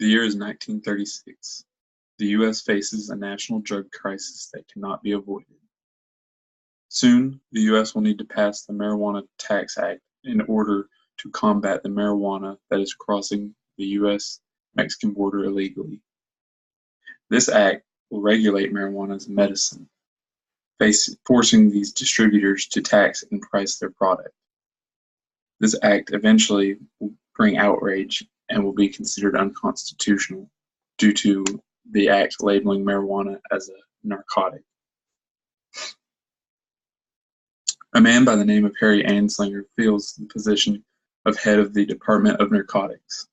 The year is 1936. The U.S. faces a national drug crisis that cannot be avoided. Soon, the U.S. will need to pass the Marijuana Tax Act in order to combat the marijuana that is crossing the U.S.-Mexican border illegally. This act will regulate marijuana as a medicine, forcing these distributors to tax and price their product. This act eventually will bring outrage and will be considered unconstitutional due to the act labeling marijuana as a narcotic. A man by the name of Harry Anslinger fills the position of head of the Department of Narcotics,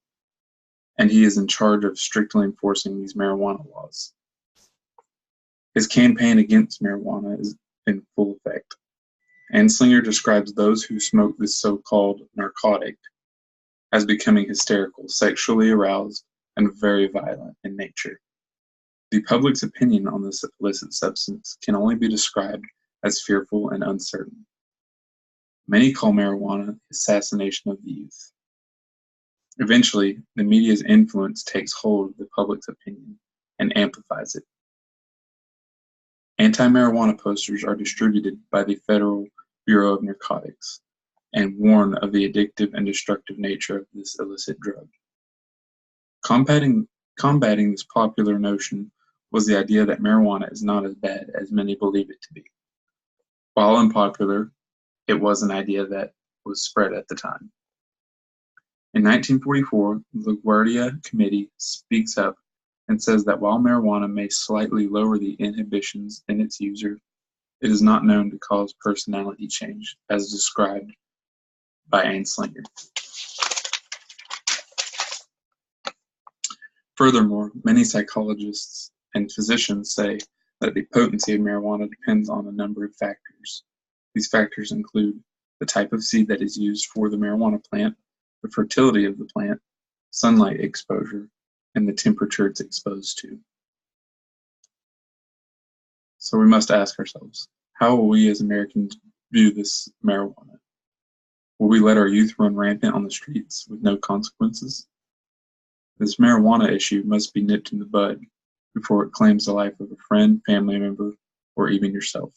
and he is in charge of strictly enforcing these marijuana laws. His campaign against marijuana is in full effect. Anslinger describes those who smoke this so-called narcotic as becoming hysterical, sexually aroused, and very violent in nature. The public's opinion on this illicit substance can only be described as fearful and uncertain. Many call marijuana the assassination of the youth. Eventually, the media's influence takes hold of the public's opinion and amplifies it. Anti-marijuana posters are distributed by the Federal Bureau of Narcotics and warn of the addictive and destructive nature of this illicit drug. Combating this popular notion was the idea that marijuana is not as bad as many believe it to be. While unpopular, it was an idea that was spread at the time. In 1944, the LaGuardia Committee speaks up and says that while marijuana may slightly lower the inhibitions in its user, it is not known to cause personality change, as described by Anslinger. Furthermore, many psychologists and physicians say that the potency of marijuana depends on a number of factors. These factors include the type of seed that is used for the marijuana plant, the fertility of the plant, sunlight exposure, and the temperature it's exposed to. So we must ask ourselves, how will we as Americans view this marijuana? Will we let our youth run rampant on the streets with no consequences? This marijuana issue must be nipped in the bud before it claims the life of a friend, family member, or even yourself.